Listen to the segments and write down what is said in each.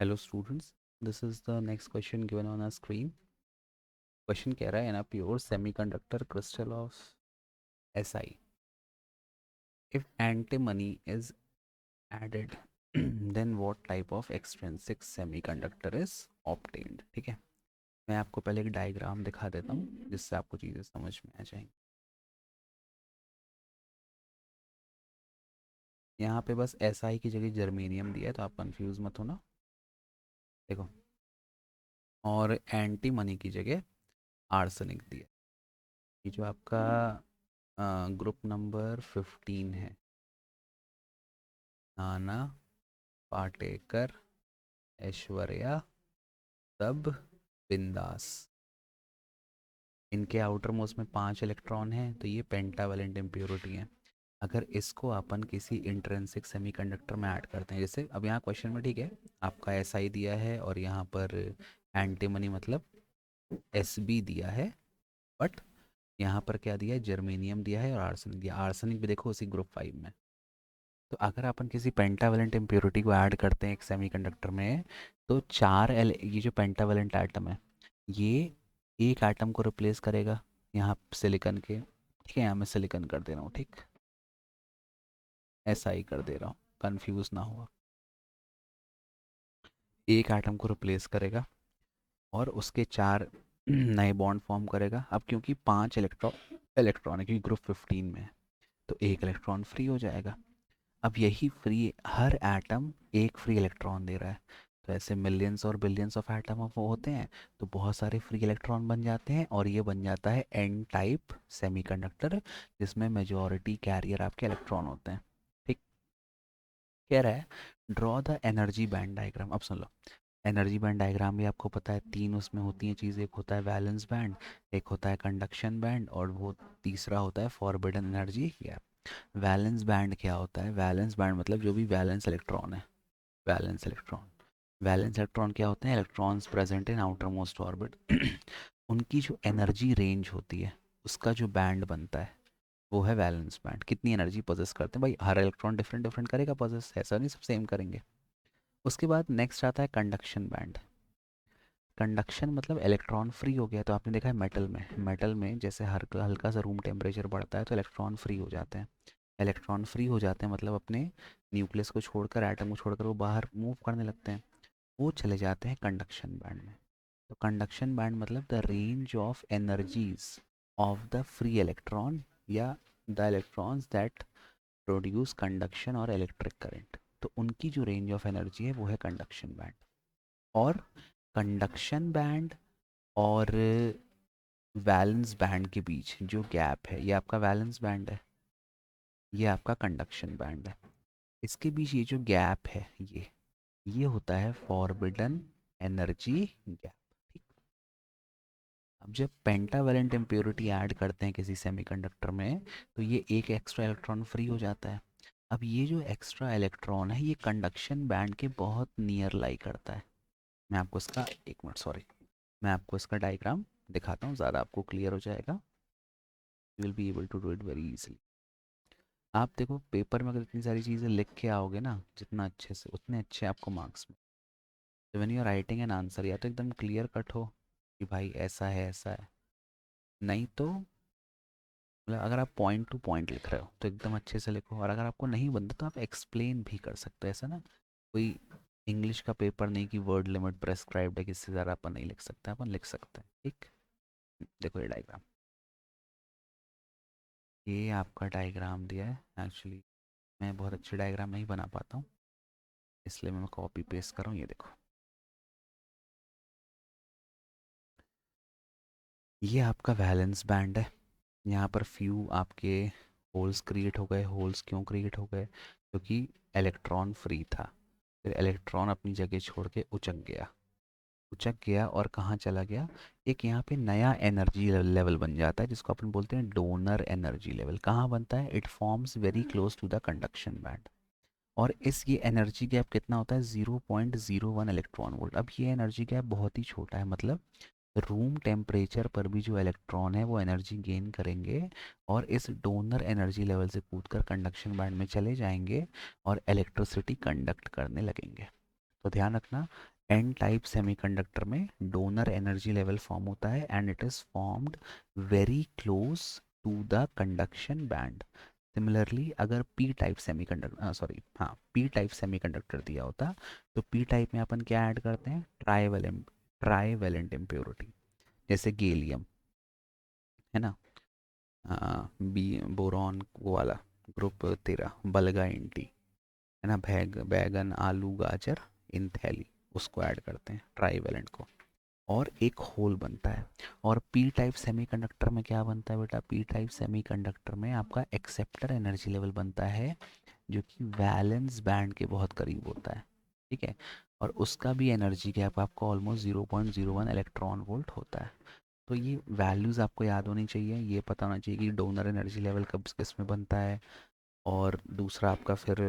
Hello students, this is the next question given on our screen. Question कह रहा है in a pure semiconductor crystal of Si, if antimony is added, then what type of extrinsic semiconductor is obtained? ठीक है, मैं आपको पहले एक diagram दिखा देता हूँ जिससे आपको चीज़ें समझ में आ जाएंगी। यहाँ पे बस Si की जगह जर्मेनियम दिया है तो आप कंफ्यूज मत होना। देखो, और एंटीमनी की जगह आर्सेनिक दिया है। ये जो आपका ग्रुप नंबर 15 है, नाना, पाटेकर, ऐश्वर्या, सब, बिंदास, इनके आउटर मोस्ट में 5 इलेक्ट्रॉन हैं तो ये पेंटावेलेंट इम्प्योरिटी है। अगर इसको अपन किसी इंट्रिंसिक सेमीकंडक्टर में ऐड करते हैं, जैसे अब यहाँ क्वेश्चन में ठीक है आपका एसआई दिया है और यहाँ पर एंटीमनी मतलब एसबी दिया है, बट यहाँ पर क्या दिया है, जर्मेनियम दिया है और आर्सेनिक दिया। आर्सेनिक भी देखो उसी ग्रुप 5 में। तो अगर अपन किसी पेंटावेलेंट इम्प्योरिटी को ऐड करते हैं एक सेमीकंडक्टर में, तो ये जो पेंटावेलेंट एटम है ये एक एटम को रिप्लेस करेगा यहाँ सिलिकॉन के। ठीक है, यहाँ मैं सिलिकॉन कर दे रहा हूँ, ठीक, ऐसा ही कर दे रहा हूँ, कंफ्यूज ना हुआ। एक एटम को रिप्लेस करेगा और उसके 4 नए बॉन्ड फॉर्म करेगा। अब क्योंकि 5 इलेक्ट्रॉन है, क्योंकि ग्रुप 15 में है, तो एक इलेक्ट्रॉन फ्री हो जाएगा। अब यही फ्री, हर एटम एक फ्री इलेक्ट्रॉन दे रहा है, तो ऐसे मिलियंस और बिलियंस ऑफ एटम वो होते हैं, तो बहुत सारे फ्री इलेक्ट्रॉन बन जाते हैं और ये बन जाता है एन टाइप सेमीकंडक्टर, जिसमें मेजॉरिटी कैरियर आपके इलेक्ट्रॉन होते हैं। ठीक, कह रहा है draw the energy band diagram. अब सुन लो, एनर्जी बैंड डायग्राम भी आपको पता है, 3 उसमें होती हैं चीज़ें, एक होता है वैलेंस बैंड, एक होता है कंडक्शन बैंड, और वो तीसरा होता है forbidden energy gap. Valence band क्या होता है? वैलेंस बैंड मतलब जो भी वैलेंस इलेक्ट्रॉन है, वैलेंस इलेक्ट्रॉन, वैलेंस इलेक्ट्रॉन क्या होते हैं? Electrons present in outer most orbit. उनकी जो एनर्जी रेंज होती है, उसका जो बैंड बनता है वो है वैलेंस बैंड। कितनी एनर्जी पोजेस करते हैं भाई, हर इलेक्ट्रॉन डिफरेंट डिफरेंट करेगा पोजेस, ऐसा नहीं सब सेम करेंगे। उसके बाद नेक्स्ट आता है कंडक्शन बैंड। कंडक्शन मतलब इलेक्ट्रॉन फ्री हो गया, तो आपने देखा है मेटल में जैसे हर हल्का सा रूम टेम्परेचर बढ़ता है तो इलेक्ट्रॉन फ्री हो जाते हैं। इलेक्ट्रॉन फ्री हो जाते हैं मतलब अपने न्यूक्लियस को छोड़कर, एटम को छोड़कर वो बाहर मूव करने लगते हैं, वो चले जाते हैं कंडक्शन बैंड में। तो कंडक्शन बैंड मतलब the range of energies of the free electron या the electrons that produce conduction और इलेक्ट्रिक करंट, तो उनकी जो रेंज ऑफ एनर्जी है वो है कंडक्शन बैंड। और कंडक्शन बैंड और वैलेंस बैंड के बीच जो गैप है, ये आपका वैलेंस बैंड है, ये आपका कंडक्शन बैंड है। इसके बीच ये जो गैप है, ये होता है फॉरबिडन एनर्जी गैप। ठीक, अब जब पेंटावेलेंट इम्प्योरिटी ऐड करते हैं किसी सेमीकंडक्टर में, तो ये एक एक्स्ट्रा इलेक्ट्रॉन फ्री हो जाता है। अब ये जो एक्स्ट्रा इलेक्ट्रॉन है ये कंडक्शन बैंड के बहुत नियर लाई करता है। मैं आपको इसका, एक मिनट सॉरी, मैं आपको इसका डायग्राम दिखाता हूँ, ज़्यादा आपको क्लियर हो जाएगा। You will be able to do it very easily. आप देखो पेपर में अगर इतनी सारी चीज़ें लिख के आओगे ना जितना अच्छे से, उतने अच्छे आपको मार्क्स में। तो when you are writing an answer, या तो एकदम क्लियर कट हो कि भाई ऐसा है ऐसा है, नहीं तो मतलब अगर आप पॉइंट टू पॉइंट लिख रहे हो तो एकदम अच्छे से लिखो, और अगर आपको नहीं बनता तो आप एक्सप्लेन भी कर सकते हो। ऐसा ना, कोई इंग्लिश का पेपर नहीं कि वर्ड लिमिट प्रेस्क्राइब्ड है, किससे ज़्यादा अपन नहीं लिख सकते, अपन लिख सकते हैं। ठीक, देखो ये डायग्राम, ये आपका डायग्राम दिया है। एक्चुअली मैं बहुत अच्छे डायग्राम नहीं बना पाता हूँ, इसलिए मैं कॉपी पेस्ट कर रहा हूँ। ये देखो, ये आपका वैलेंस बैंड है। यहाँ पर फ्यू आपके होल्स क्रिएट हो गए। होल्स क्यों क्रिएट हो गए? क्योंकि इलेक्ट्रॉन फ्री था, फिर इलेक्ट्रॉन अपनी जगह छोड़ के उचक गया, उचक गया और कहाँ चला गया, एक यहाँ पे नया एनर्जी लेवल बन जाता है जिसको अपन बोलते हैं डोनर एनर्जी लेवल। कहाँ बनता है? It forms very close to the conduction band. और इस ये एनर्जी गैप कितना होता है? 0.01 इलेक्ट्रॉन वोल्ट। अब ये एनर्जी गैप बहुत ही छोटा है, मतलब रूम टेम्परेचर पर भी जो इलेक्ट्रॉन है वो एनर्जी गेन करेंगे और इस डोनर एनर्जी लेवल से कूदकर कंडक्शन बैंड में चले जाएंगे और इलेक्ट्रिसिटी कंडक्ट करने लगेंगे। तो ध्यान रखना, एन टाइप सेमीकंडक्टर में डोनर एनर्जी लेवल फॉर्म होता है and it is formed very close to the conduction band. Similarly अगर P type semiconductor P type semiconductor दिया होता, तो पी टाइप में अपन क्या ऐड करते हैं, ट्राईवेलेंट इम्प्योरिटी, जैसे गैलियम, है ना, बी बोरॉन वो वाला ग्रुप 13 बलगा इंटी, है ना, बैगन आलू गाजर इन थैली, उसको ऐड करते हैं ट्राईवेलेंट को, और एक होल बनता है। और पी टाइप सेमीकंडक्टर में क्या बनता है बेटा, पी टाइप सेमीकंडक्टर में आपका एक्सेप्टर एनर्जी लेवल बनता है जो कि वैलेंस बैंड के बहुत करीब होता है, ठीक है, और उसका भी एनर्जी गैप आपको ऑलमोस्ट 0.01 इलेक्ट्रॉन वोल्ट होता है। तो ये वैल्यूज़ आपको याद होनी चाहिए, ये पता होना चाहिए कि डोनर एनर्जी लेवल कब किस में बनता है, और दूसरा आपका फिर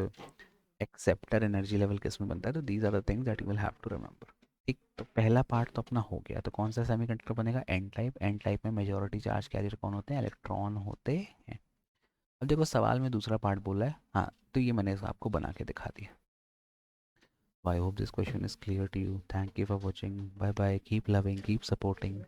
एक्सेप्टर एनर्जी लेवल किस में बनता है। तो these are the things that you will have to remember. ठीक, तो पहला पार्ट तो अपना हो गया। तो कौन सा सेमीकंडक्टर बनेगा, एन टाइप। एन टाइप में मेजॉरिटी चार्ज कैरियर कौन होते हैं, इलेक्ट्रॉन होते हैं। अब देखो सवाल में दूसरा पार्ट बोला है, हाँ, तो ये मैंने आपको बना के दिखा दिया। I hope this question is clear to you. Thank you for watching, bye bye, keep loving, keep supporting.